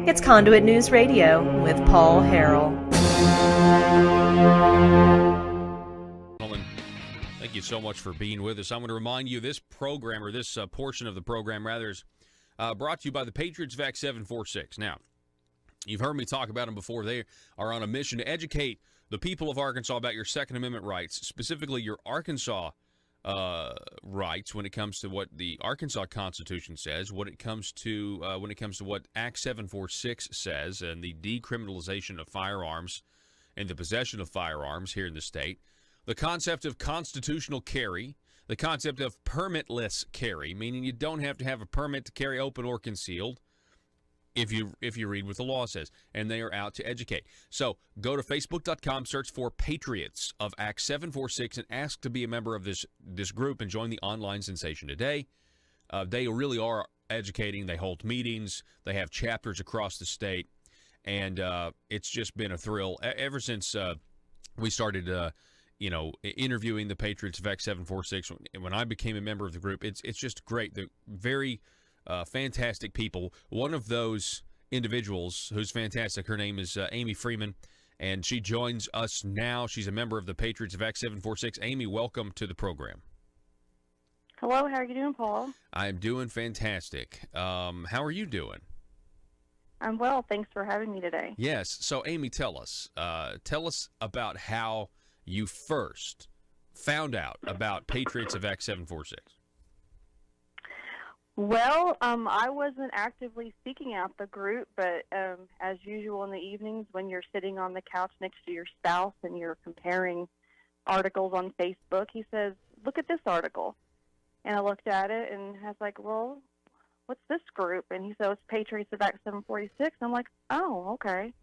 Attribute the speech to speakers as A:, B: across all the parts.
A: It's Conduit News Radio with Paul Harrell.
B: Gentlemen, thank you so much for being with us. I'm going to remind you this program, or this portion of the program, rather, is brought to you by the Patriots of Act 746. Now, you've heard me talk about them before. They are on a mission to educate the people of Arkansas about your Second Amendment rights, specifically your Arkansas rights when it comes to what the Arkansas Constitution says, when it comes to what Act 746 says, and the decriminalization of firearms and the possession of firearms here in the state, the concept of constitutional carry, the concept of permitless carry, meaning you don't have to have a permit to carry open or concealed, if you read what the law says, and they are out to educate. So go to facebook.com, search for Patriots of Act 746, and ask to be a member of this group and join the online sensation today. They really are educating. They hold meetings. They have chapters across the state, and it's just been a thrill ever since we started interviewing the Patriots of Act 746. When I became a member of the group, it's just great. They're very fantastic people. One of those individuals who's fantastic, her name is Amy Freeman, and she joins us now. She's a member of the Patriots of Act 746. Amy, welcome to the program.
C: Hello, how are you doing, Paul?
B: I'm doing fantastic. How are you doing?
C: I'm well, thanks for having me today.
B: Yes, so Amy, tell us about how you first found out about Patriots of Act 746.
C: Well, I wasn't actively seeking out the group, but as usual in the evenings when you're sitting on the couch next to your spouse and you're comparing articles on Facebook, he says, look at this article. And I looked at it and I was like, well, what's this group? And he said, it's Patriots of Act 746. I'm like, oh, okay.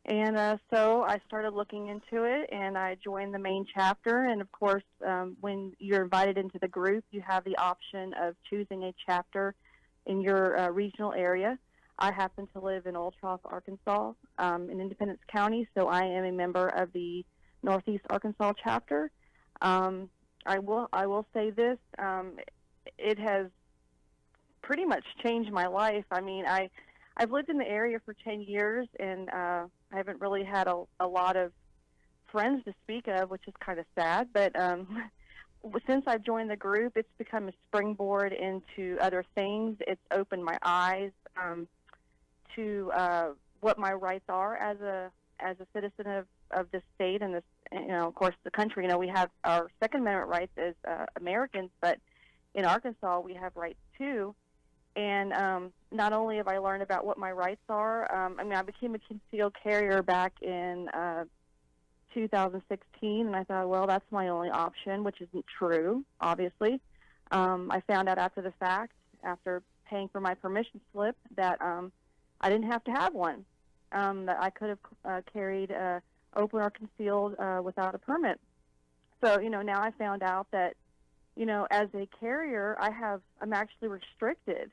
C: And so I started looking into it, and I joined the main chapter. And, of course, when you're invited into the group, you have the option of choosing a chapter in your regional area. I happen to live in Old Trough, Arkansas, in Independence County, so I am a member of the Northeast Arkansas chapter. I will say this, it has pretty much changed my life. I mean, I've lived in the area for 10 years, and I haven't really had a lot of friends to speak of, which is kind of sad. But since I've joined the group, it's become a springboard into other things. It's opened my eyes to what my rights are as a citizen of this state and this, of course, the country. We have our Second Amendment rights as Americans, but in Arkansas we have rights too. And not only have I learned about what my rights are, I became a concealed carrier back in 2016, and I thought, well, that's my only option, which isn't true, obviously. I found out after the fact, after paying for my permission slip, that I didn't have to have one, that I could have carried open or concealed without a permit. So, now I found out that, as a carrier, I'm actually restricted.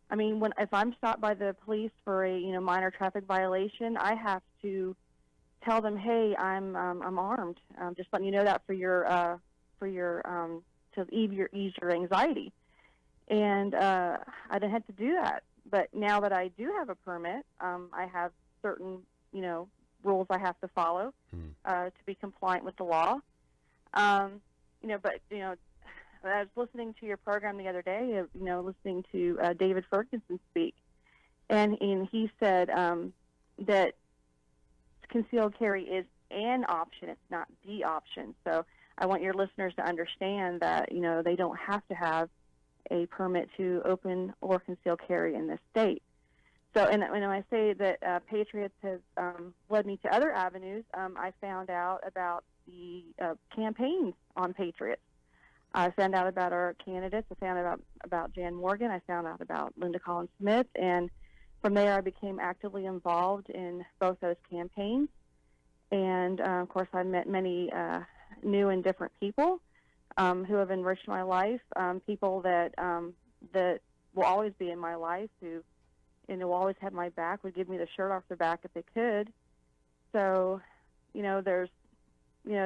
C: I mean, if I'm stopped by the police for a minor traffic violation, I have to tell them, hey, I'm armed. Just letting you know that to ease your anxiety. And I didn't have to do that. But now that I do have a permit, I have certain rules I have to follow to be compliant with the law. I was listening to your program the other day, listening to David Ferguson speak, and he said that concealed carry is an option, it's not the option. So I want your listeners to understand that, they don't have to have a permit to open or conceal carry in this state. So, and when I say that Patriots has led me to other avenues, I found out about the campaigns on Patriots. I found out about our candidates. I found out about Jan Morgan. I found out about Linda Collins Smith. And from there, I became actively involved in both those campaigns. And, of course, I met many new and different people who have enriched my life, people that will always be in my life, who will always have my back, would give me the shirt off their back if they could. So,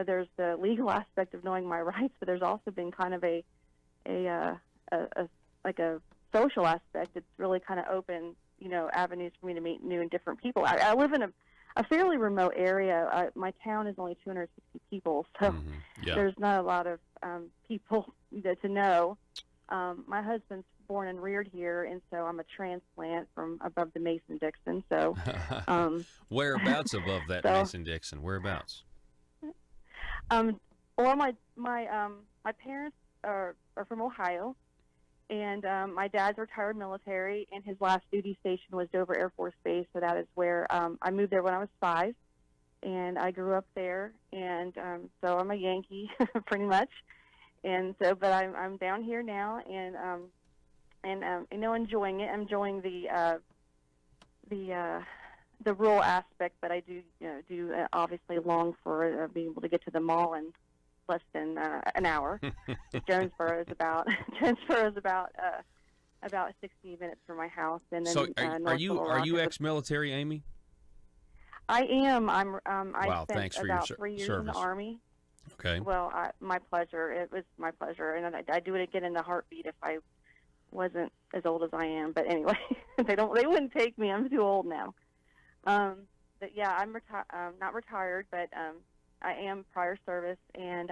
C: there's the legal aspect of knowing my rights, but there's also been kind of a social aspect. It's really kind of opened avenues for me to meet new and different people. I live in a fairly remote area. My town is only 260 people, so there's not a lot of people to know. My husband's born and reared here, and so I'm a transplant from above the Mason-Dixon. So,
B: whereabouts above that Mason-Dixon? Whereabouts?
C: Well, my parents are from Ohio, and my dad's retired military, and his last duty station was Dover Air Force Base. So that is where I moved there when I was 5, and I grew up there, and so I'm a Yankee pretty much. And so, but I'm down here now, and enjoying it. I'm enjoying the rural aspect, but I do obviously long for being able to get to the mall in less than an hour. Jonesboro is about 60 minutes from my house. And then,
B: so are you ex-military, Amy?
C: I am. I
B: wow,
C: spent
B: thanks for
C: about
B: your
C: 3 years
B: service.
C: in the Army.
B: Okay.
C: Well, my pleasure. It was my pleasure, and I'd do it again in a heartbeat if I wasn't as old as I am. But anyway, they wouldn't take me. I'm too old now. But yeah, I'm not retired, but I am prior service, and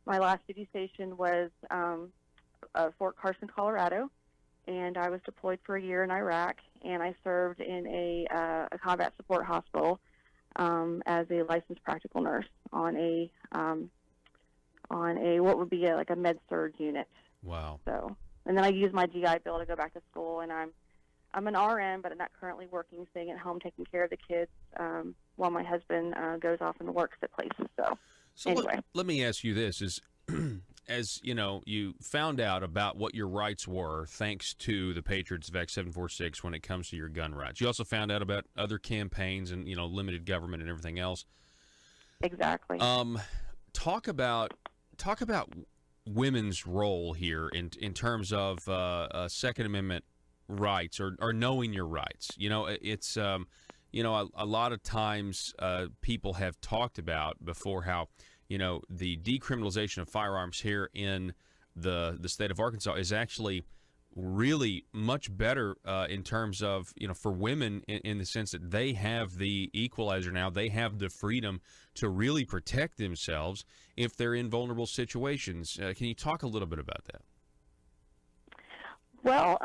C: my last duty station was Fort Carson, Colorado, and I was deployed for a year in Iraq, and I served in a combat support hospital as a licensed practical nurse on a what would be like a med-surg unit.
B: Wow.
C: So, and then I used my GI Bill to go back to school, and I'm an RN, but I'm not currently working, staying at home taking care of the kids while my husband goes off and works at places. So anyway.
B: Let me ask you this: is as you found out about what your rights were thanks to the Patriots of Act 746 when it comes to your gun rights. You also found out about other campaigns and limited government and everything else.
C: Exactly.
B: Talk about women's role here in terms of Second Amendment rights or knowing your rights. It's a lot of times people have talked about before how the decriminalization of firearms here in the state of Arkansas is actually really much better in terms of for women in the sense that they have the equalizer now. They have the freedom to really protect themselves if they're in vulnerable situations. Can you talk a little bit about that?
C: Well,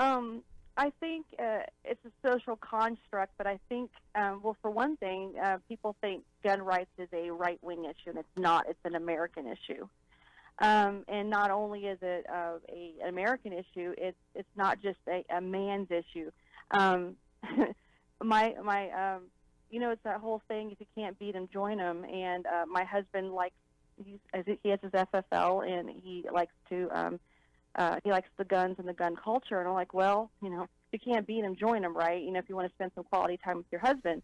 C: I think it's a social construct, but I think, well, for one thing, people think gun rights is a right-wing issue, and it's not. It's an American issue. And not only is it an American issue, it's not just a man's issue. It's that whole thing, if you can't beat them, join them. And my husband he has his FFL, and he likes the guns and the gun culture. And I'm like, well, if you can't beat them, join them, right? If you want to spend some quality time with your husband.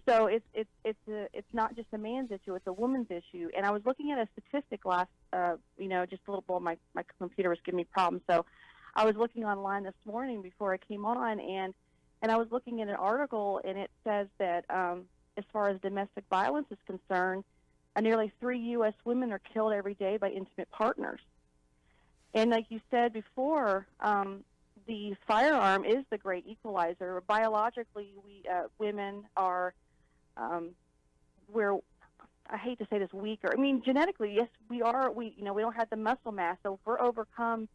C: So it's not just a man's issue; it's a woman's issue. And I was looking at a statistic last, just a little bit. My computer was giving me problems, so I was looking online this morning before I came on, and I was looking at an article, and it says that as far as domestic violence is concerned, nearly 3 U.S. women are killed every day by intimate partners. And like you said before, the firearm is the great equalizer. Biologically, women are we're, I hate to say this, weaker. I mean, genetically, yes, we are. We don't have the muscle mass. So if we're overcome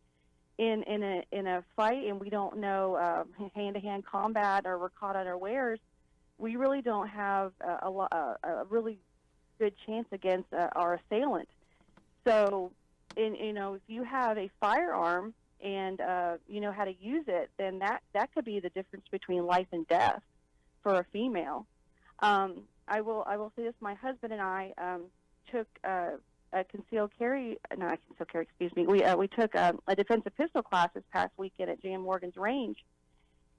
C: in a fight and we don't know hand-to-hand combat, or we're caught unawares, we really don't have a really good chance against our assailant. So, if you have a firearm and you know how to use it, then that could be the difference between life and death for a female. I will say this: my husband and I took a concealed carry. Not concealed carry. Excuse me. We took a defensive pistol class this past weekend at Jan Morgan's range,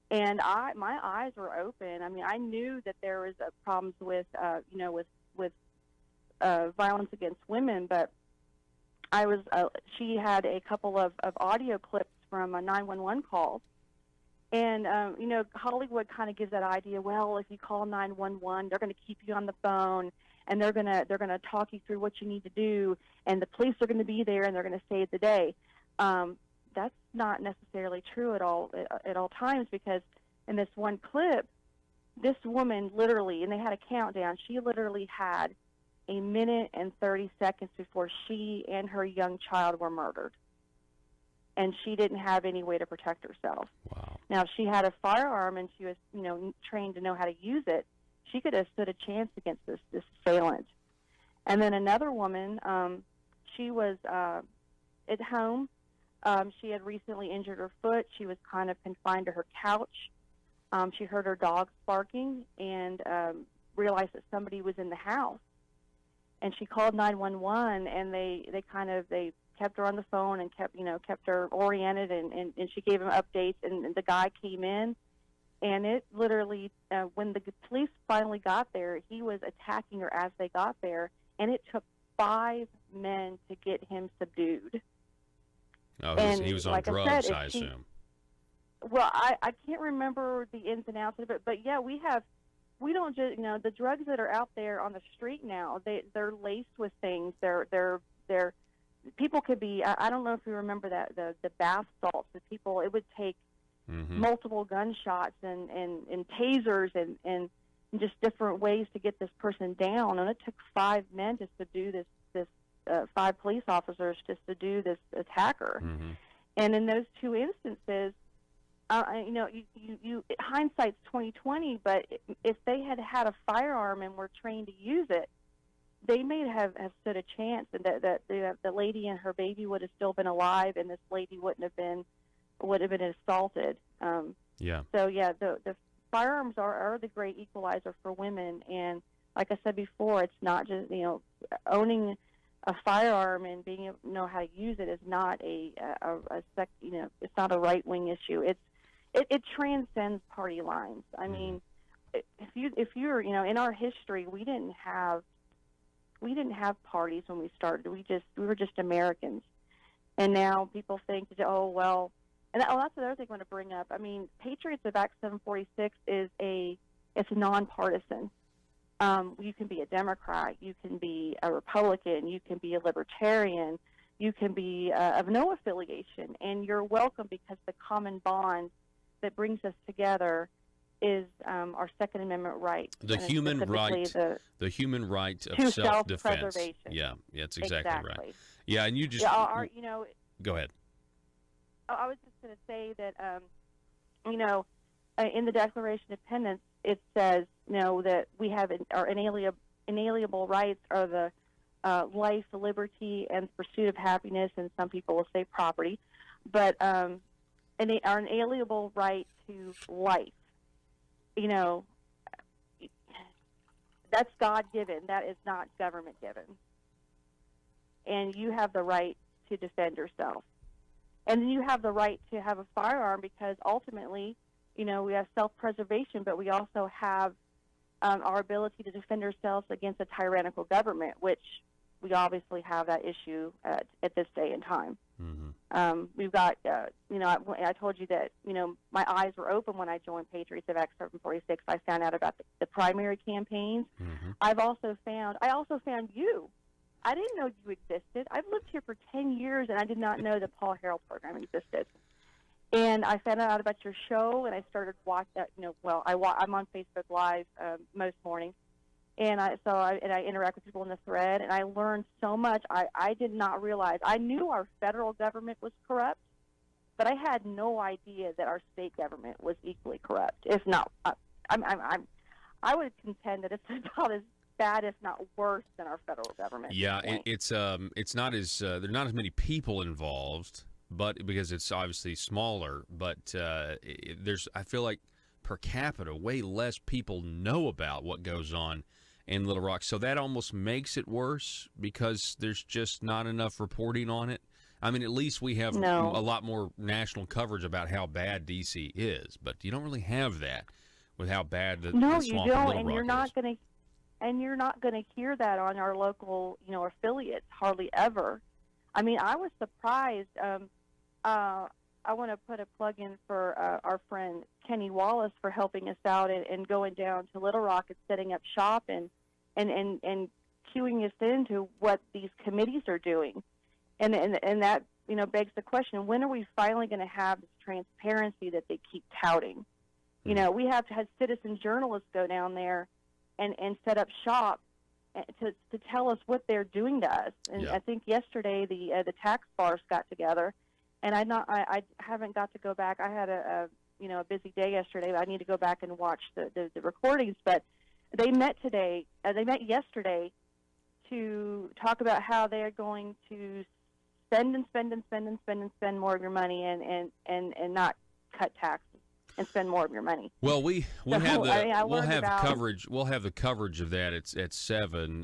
C: and my eyes were open. I mean, I knew that there was problems with violence against women, but she had a couple of audio clips from 911 calls. And, Hollywood kind of gives that idea, well, if you call 911, they're going to keep you on the phone, and they're going to talk you through what you need to do, and the police are going to be there, and they're going to save the day. That's not necessarily true at all times, because in this one clip, this woman literally, and they had a countdown, she literally had a minute and 30 seconds before she and her young child were murdered. And she didn't have any way to protect herself.
B: Wow.
C: Now, if she had a firearm and she was, trained to know how to use it, she could have stood a chance against this assailant. And then another woman, she was at home. She had recently injured her foot. She was kind of confined to her couch. She heard her dog barking and realized that somebody was in the house. And she called 911, and they kept her on the phone and kept her oriented, and she gave them updates. And the guy came in, and it literally, when the police finally got there, he was attacking her as they got there, and it took 5 men to get him subdued.
B: Oh,
C: and
B: he was on
C: like
B: drugs,
C: I
B: I assume.
C: Well, I can't remember the ins and outs of it, but yeah, we don't just, the drugs that are out there on the street now, they're laced with things. They're people could be, I don't know if you remember that, the bath salts, it would take multiple gunshots and tasers and just different ways to get this person down. And it took 5 men to subdue this 5 police officers to subdue this attacker. And in those 2 instances, hindsight's 20/20, but if they had had a firearm and were trained to use it, they may have stood a chance, and that the lady and her baby would have still been alive, and this lady would have been assaulted. So yeah, the firearms are the great equalizer for women, and like I said before, it's not just owning a firearm and being able to know how to use it is not it's not a right-wing issue. It transcends party lines. I mean, if you're in our history, we didn't have parties when we started. We were just Americans, and now people think, oh well. And that's the other thing I want to bring up. I mean, Patriots of Act 746 it's nonpartisan. You can be a Democrat, you can be a Republican, you can be a Libertarian, you can be of no affiliation, and you're welcome, because the common bond that brings us together is our Second Amendment right.
B: The human right of self-defense. Yeah, that's exactly right. Yeah, and you just go ahead.
C: I was just going to say that in the Declaration of Independence, it says that we have our inalienable rights are the life, liberty, and pursuit of happiness, and some people will say property, but our inalienable right to life. That's God-given. That is not government-given. And you have the right to defend yourself. And you have the right to have a firearm, because ultimately, we have self-preservation, but we also have our ability to defend ourselves against a tyrannical government, which we obviously have that issue at this day and time. We've got, I told you that, my eyes were open when I joined Patriots of Act 746. I found out about the primary campaigns. I also found you. I didn't know you existed. I've lived here for 10 years, and I did not know the Paul Harrell program existed. And I found out about your show, and I started watching. I'm on Facebook Live most mornings, and I interact with people in the thread, and I learned so much. I did not realize. I knew our federal government was corrupt, but I had no idea that our state government was equally corrupt. If not, I would contend that it's about as bad, if not worse, than our federal government.
B: Yeah, it's not as there are not as many people involved, but because it's obviously smaller. But I feel like per capita, way less people know about what goes on in Little Rock, so that almost makes it worse because there's just not enough reporting on it. I mean, at least we have a lot more national coverage about how bad D.C. is, but you don't really have that with how bad the swamp of Little Rock is.
C: And you're not going to hear that on our local, affiliates hardly ever. I mean, I was surprised. I want to put a plug in for our friend Kenny Wallace for helping us out and going down to Little Rock and setting up shop and cueing us into what these committees are doing. And that, begs the question, when are we finally going to have this transparency that they keep touting? You know, we have had citizen journalists go down there and set up shop to tell us what they're doing to us. And I think yesterday the tax bars got together, and I haven't got to go back. I had a busy day yesterday. But I need to go back and watch the recordings. But they met today. They met yesterday to talk about how they're going to spend more of your money and not cut taxes and spend more of your money.
B: Well, we'll have the coverage of that at 7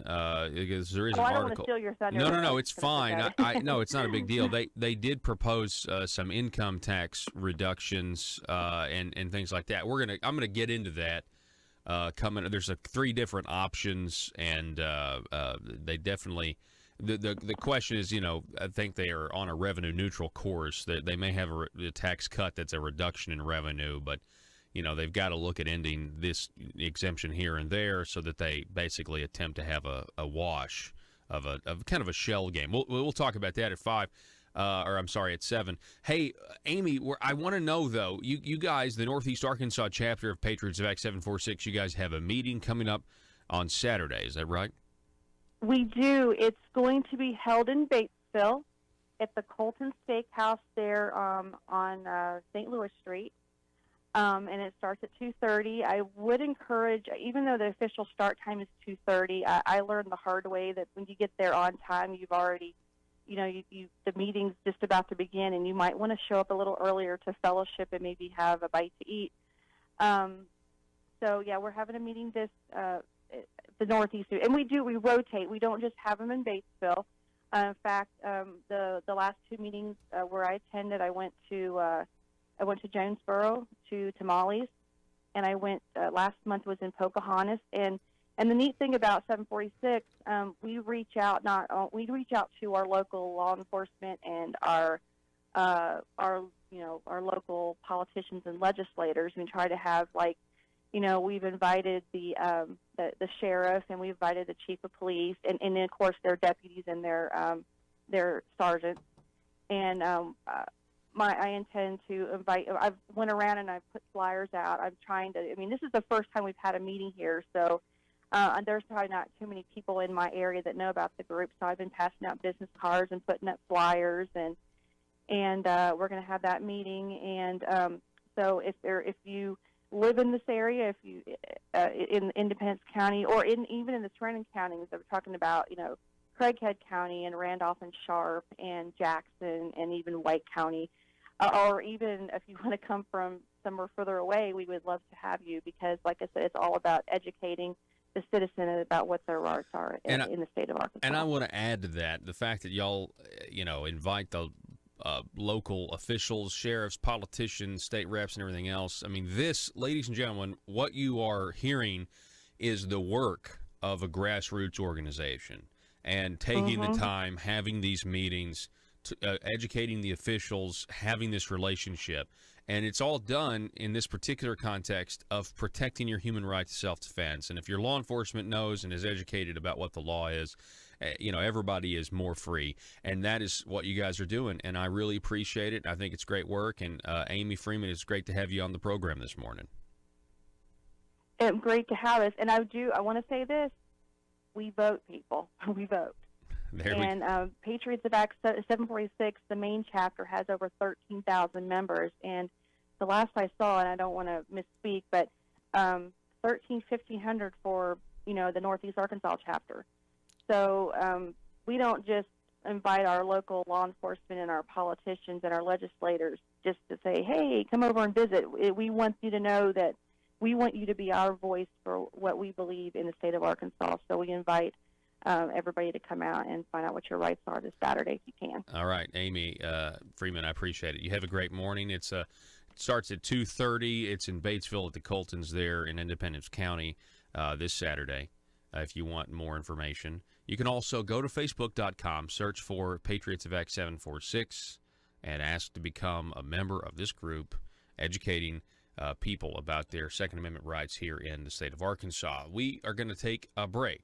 B: because there is an
C: I
B: article.
C: don't want to steal your thunder.
B: No, it's fine. No, it's not a big deal. They did propose some income tax reductions and things like that. I'm gonna get into that. There's 3 different options, and they definitely. The question is, I think they are on a revenue neutral course. They may have a tax cut that's a reduction in revenue, but they've got to look at ending this exemption here and there so that they basically attempt to have a wash of kind of a shell game. We'll talk about that at 5. At 7. Hey, Amy, I want to know, though, you guys, the Northeast Arkansas chapter of Patriots of Act 746, you guys have a meeting coming up on Saturday. Is that right?
C: We do. It's going to be held in Batesville at the Colton Steakhouse there on St. Louis Street, and it starts at 2:30. I would encourage, even though the official start time is 2:30, I learned the hard way that when you get there on time, you've already the meeting's just about to begin, and you might want to show up a little earlier to fellowship and maybe have a bite to eat. We're having a meeting the Northeast, and we rotate. We don't just have them in Batesville. In fact, the last 2 meetings where I attended, I went to Jonesboro to Tamales, and I went last month was in Pocahontas. And the neat thing about 746, we reach out to our local law enforcement and our local politicians and legislators. We try to have we've invited the sheriff, and we've invited the chief of police, and then of course their deputies and their sergeants. And I intend to invite. I've went around and I've put flyers out. I'm trying to. This is the first time we've had a meeting here, so there's probably not too many people in my area that know about the group. So I've been passing out business cards and putting up flyers, and we're going to have that meeting. And so if you live in this area, if you in Independence County or even in the surrounding counties that we're talking about, Craighead County and Randolph and Sharp and Jackson and even White County, or even if you want to come from somewhere further away, we would love to have you because, like I said, it's all about educating the citizen about what their rights are in the state of Arkansas. And
B: I want to add to that the fact that y'all, invite the local officials, sheriffs, politicians, state reps, and everything else. This, ladies and gentlemen, what you are hearing is the work of a grassroots organization and taking the time, having these meetings, educating the officials, having this relationship. And it's all done in this particular context of protecting your human right to self-defense. And if your law enforcement knows and is educated about what the law is, everybody is more free. And that is what you guys are doing. And I really appreciate it. I think it's great work. And Amy Freeman, it's great to have you on the program this morning.
C: Great to have us. And I want to say this. We vote, people. We vote. Patriots of Act 746, the main chapter, has over 13,000 members. And the last I saw, and I don't want to misspeak, but 1,500 for, the Northeast Arkansas chapter. So we don't just invite our local law enforcement and our politicians and our legislators just to say, hey, come over and visit. We want you to know that we want you to be our voice for what we believe in the state of Arkansas. So we invite everybody to come out and find out what your rights are this Saturday if you can.
B: All right, Amy Freeman, I appreciate it. You have a great morning. It starts at 2:30. It's in Batesville at the Coltons there in Independence County this Saturday. If you want more information, you can also go to Facebook.com, search for Patriots of Act 746, and ask to become a member of this group, educating people about their Second Amendment rights here in the state of Arkansas. We are going to take a break.